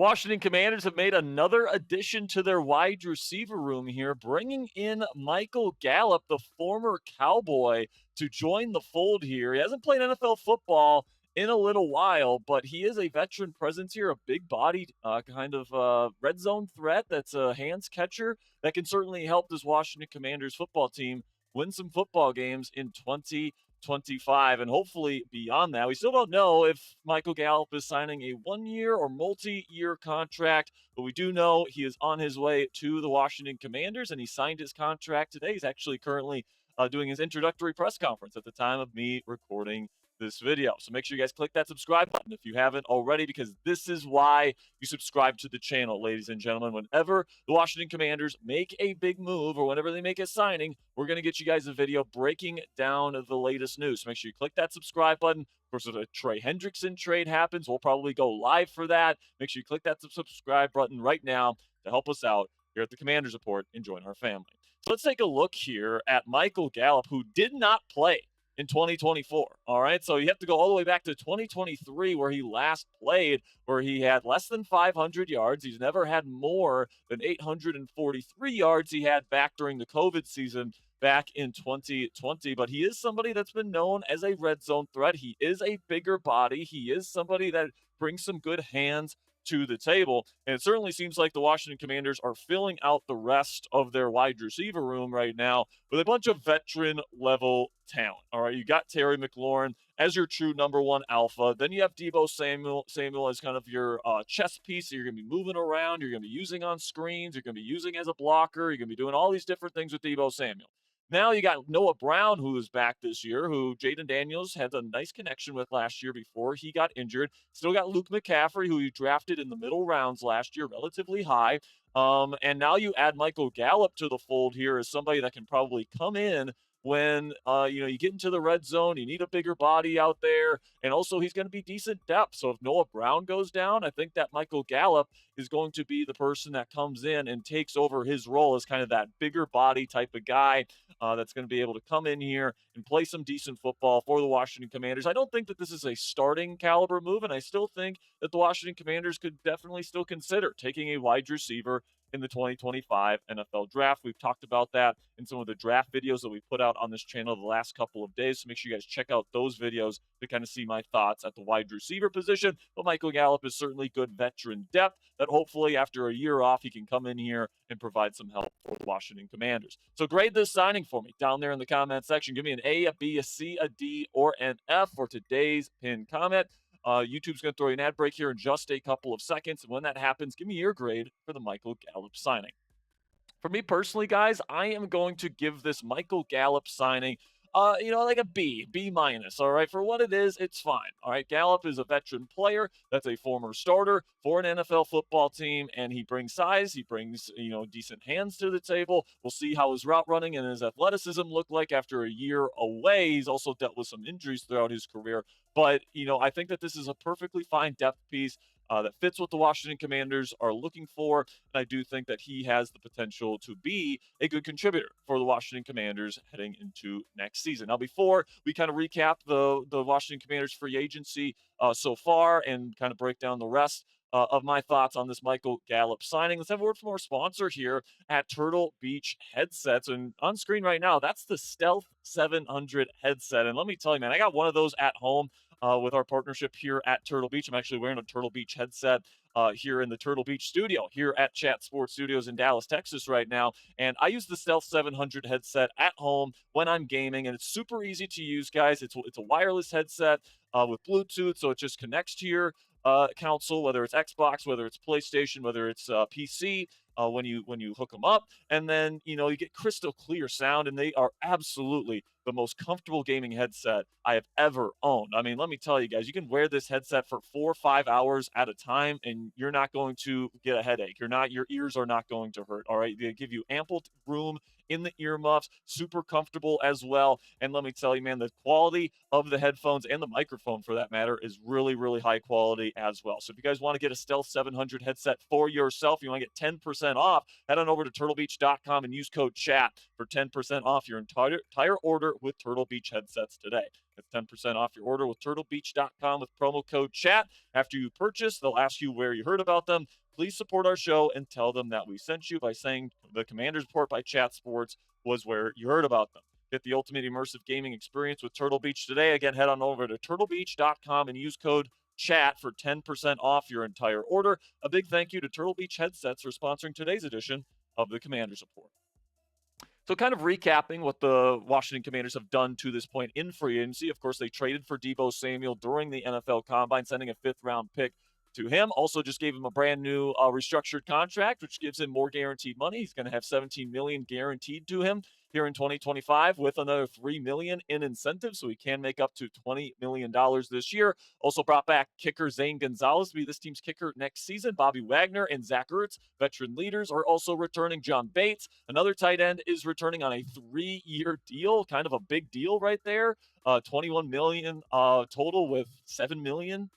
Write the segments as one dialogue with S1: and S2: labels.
S1: Washington Commanders have made another addition to their wide receiver room here, bringing in Michael Gallup, the former Cowboy, to join the fold here. He hasn't played NFL football in a little while, but he is a veteran presence here, a big-bodied kind of red zone threat that's a hands catcher that can certainly help this Washington Commanders football team win some football games in 2025 and hopefully beyond that. We still don't know if Michael Gallup is signing a 1-year or multi-year contract, but we do know he is on his way to the Washington Commanders and he signed his contract today. He's actually currently doing his introductory press conference at the time of me recording this video. So make sure you guys click that subscribe button if you haven't already, because this is why you subscribe to the channel, ladies and gentlemen. Whenever the Washington Commanders make a big move or whenever they make a signing, we're going to get you guys a video breaking down the latest news. So make sure you click that subscribe button. Of course, if a Trey Hendrickson trade happens, we'll probably go live for that. Make sure you click that subscribe button right now to help us out here at the Commanders Report and join our family. So let's take a look here at Michael Gallup, who did not play in 2024. All right. So you have to go all the way back to 2023, where he last played, where he had less than 500 yards. He's never had more than 843 yards he had back during the COVID season back in 2020. But he is somebody that's been known as a red zone threat. He is a bigger body. He is somebody that brings some good hands to the table. And it certainly seems like the Washington Commanders are filling out the rest of their wide receiver room right now with a bunch of veteran level talent. All right. You got Terry McLaurin as your true number one alpha. Then you have Deebo Samuel as kind of your chess piece that you're going to be moving around. You're going to be using on screens. You're going to be using as a blocker. You're going to be doing all these different things with Deebo Samuel. Now you got Noah Brown, who is back this year, who Jayden Daniels had a nice connection with last year before he got injured. Still got Luke McCaffrey, who you drafted in the middle rounds last year, relatively high. And now you add Michael Gallup to the fold here as somebody that can probably come in when you get into the red zone. You need a bigger body out there, and also he's going to be decent depth. So if Noah Brown goes down, I think that Michael Gallup is going to be the person that comes in and takes over his role as kind of that bigger body type of guy that's going to be able to come in here and play some decent football for the Washington Commanders. I don't think that this is a starting caliber move, and I still think that the Washington Commanders could definitely still consider taking a wide receiver in the 2025 NFL Draft. We've talked about that in some of the draft videos that we put out on this channel the last couple of days, so make sure you guys check out those videos to kind of see my thoughts at the wide receiver position. But Michael Gallup is certainly good veteran depth that hopefully after a year off, he can come in here and provide some help for the Washington Commanders. So grade this signing for me down there in the comment section. Give me an A, a B, a C, a D, or an F for today's pinned comment. YouTube's going to throw you an ad break here in just a couple of seconds. And when that happens, give me your grade for the Michael Gallup signing. For me personally, guys, I am going to give this Michael Gallup signing like a B minus. All right. For what it is, it's fine. All right. Gallup is a veteran player. That's a former starter for an NFL football team. And he brings size. He brings, decent hands to the table. We'll see how his route running and his athleticism look like after a year away. He's also dealt with some injuries throughout his career. But, I think that this is a perfectly fine depth piece that fits what the Washington Commanders are looking for. And I do think that he has the potential to be a good contributor for the Washington Commanders heading into next season. Now, before we kind of recap the Washington Commanders free agency so far and kind of break down the rest of my thoughts on this Michael Gallup signing, let's have a word from our sponsor here at Turtle Beach Headsets. And on screen right now, that's the Stealth 700 headset. And let me tell you, man, I got one of those at home. With our partnership here at Turtle Beach. I'm actually wearing a Turtle Beach headset here in the Turtle Beach studio here at Chat Sports Studios in Dallas, Texas right now. And I use the Stealth 700 headset at home when I'm gaming, and it's super easy to use, guys. It's a wireless headset with Bluetooth, so it just connects to your console, whether it's Xbox, whether it's PlayStation, whether it's PC. When you hook them up, and then you get crystal clear sound, and they are absolutely the most comfortable gaming headset I have ever owned. I mean, let me tell you guys, you can wear this headset for 4 or 5 hours at a time, and you're not going to get a headache. Your ears are not going to hurt. All right, they give you ample room in the earmuffs, super comfortable as well. And let me tell you, man, the quality of the headphones and the microphone for that matter is really, really high quality as well. So if you guys want to get a Stealth 700 headset for yourself, you want to get 10% 10% off. Head on over to turtlebeach.com and use code CHAT for 10% off your entire order with Turtle Beach headsets today. That's 10% off your order with turtlebeach.com with promo code CHAT. After you purchase, they'll ask you where you heard about them. Please support our show and tell them that we sent you by saying the Commanders Report by Chat Sports was where you heard about them. Get the ultimate immersive gaming experience with Turtle Beach today. Again, head on over to turtlebeach.com and use code CHAT for 10% off your entire order. A big thank you to Turtle Beach Headsets for sponsoring today's edition of the Commanders Report. So kind of recapping what the Washington Commanders have done to this point in free agency. Of course, they traded for Deebo Samuel during the NFL Combine, sending a fifth-round pick to him. Also just gave him a brand new restructured contract, which gives him more guaranteed money. He's going to have $17 million guaranteed to him here in 2025 with another $3 million in incentives, so he can make up to $20 million this year. Also brought back kicker Zane Gonzalez to be this team's kicker next season. Bobby Wagner and Zach Ertz, veteran leaders, are also returning. John Bates, another tight end, is returning on a 3-year deal. Kind of a big deal right there. $21 million total with $7 million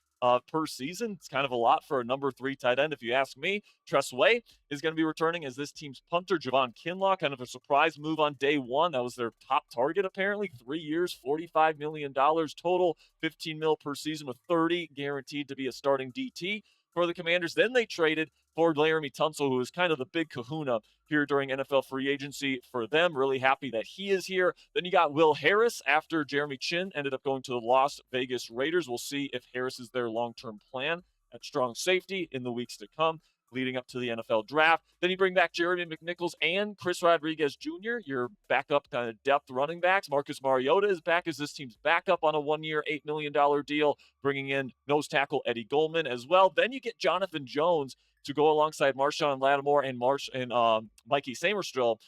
S1: per season. It's kind of a lot for a number 3 tight end, if you ask me. Tress Way is going to be returning as this team's punter. Javon Kinlaw, kind of a surprise move on day one. That was their top target, apparently. 3 years, $45 million total, $15 million per season with $30 guaranteed to be a starting DT for the Commanders. Then they traded for Laremy TunsIl, who is kind of the big kahuna here during NFL free agency for them. Really happy that he is here. Then you got Will Harris after Jeremy Chin ended up going to the Las Vegas Raiders. We'll see if Harris is their long-term plan at strong safety in the weeks to come, leading up to the NFL draft. Then you bring back Jeremy McNichols and Chris Rodriguez Jr., your backup kind of depth running backs. Marcus Mariota is back as this team's backup on a 1-year, $8 million deal, bringing in nose tackle Eddie Goldman as well. Then you get Jonathan Jones to go alongside Marshawn Lattimore and Mikey Samerstrill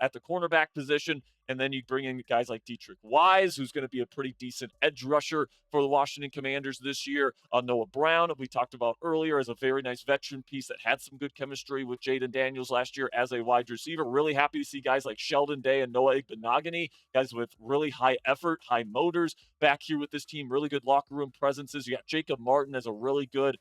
S1: at the cornerback position. And then you bring in guys like Dietrich Wise, who's going to be a pretty decent edge rusher for the Washington Commanders this year. Noah Brown, we talked about earlier, as a very nice veteran piece that had some good chemistry with Jayden Daniels last year as a wide receiver. Really happy to see guys like Sheldon Day and Noah Igbenogany, guys with really high effort, high motors back here with this team. Really good locker room presences. You got Jacob Martin as a really good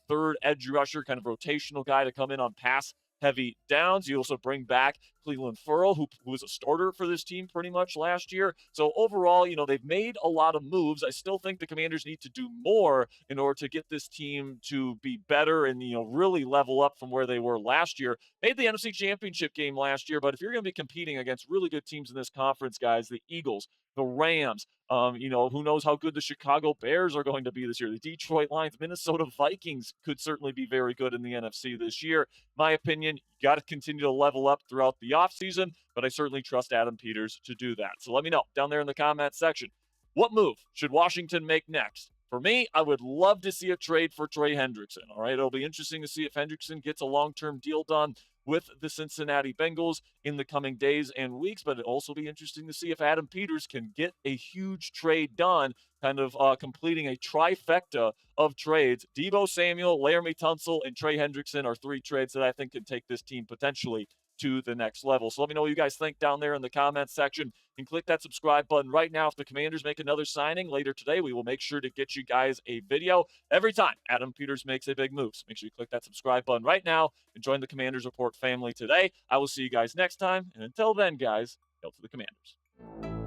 S1: third edge rusher, kind of rotational guy to come in on pass heavy downs. You also bring back Cleveland Ferrell, who was a starter for this team pretty much last year. So overall, they've made a lot of moves. I still think the Commanders need to do more in order to get this team to be better and, really level up from where they were last year. Made the NFC Championship game last year, but if you're going to be competing against really good teams in this conference, guys, the Eagles, the Rams, who knows how good the Chicago Bears are going to be this year. The Detroit Lions, Minnesota Vikings could certainly be very good in the NFC this year. My opinion, you got to continue to level up throughout the offseason, but I certainly trust Adam Peters to do that. So let me know down there in the comment section. What move should Washington make next? For me, I would love to see a trade for Trey Hendrickson. All right, it'll be interesting to see if Hendrickson gets a long-term deal done with the Cincinnati Bengals in the coming days and weeks, but it'll also be interesting to see if Adam Peters can get a huge trade done, kind of completing a trifecta of trades. Deebo Samuel, Laremy TunsIl, and Trey Hendrickson are 3 trades that I think can take this team potentially to the next level. So let me know what you guys think down there in the comments section, and click that subscribe button right now. If the Commanders make another signing later today, we will make sure to get you guys a video every time Adam Peters makes a big move. So make sure you click that subscribe button right now and join the Commanders Report family today. I will see you guys next time, and until then, guys, hail to the Commanders.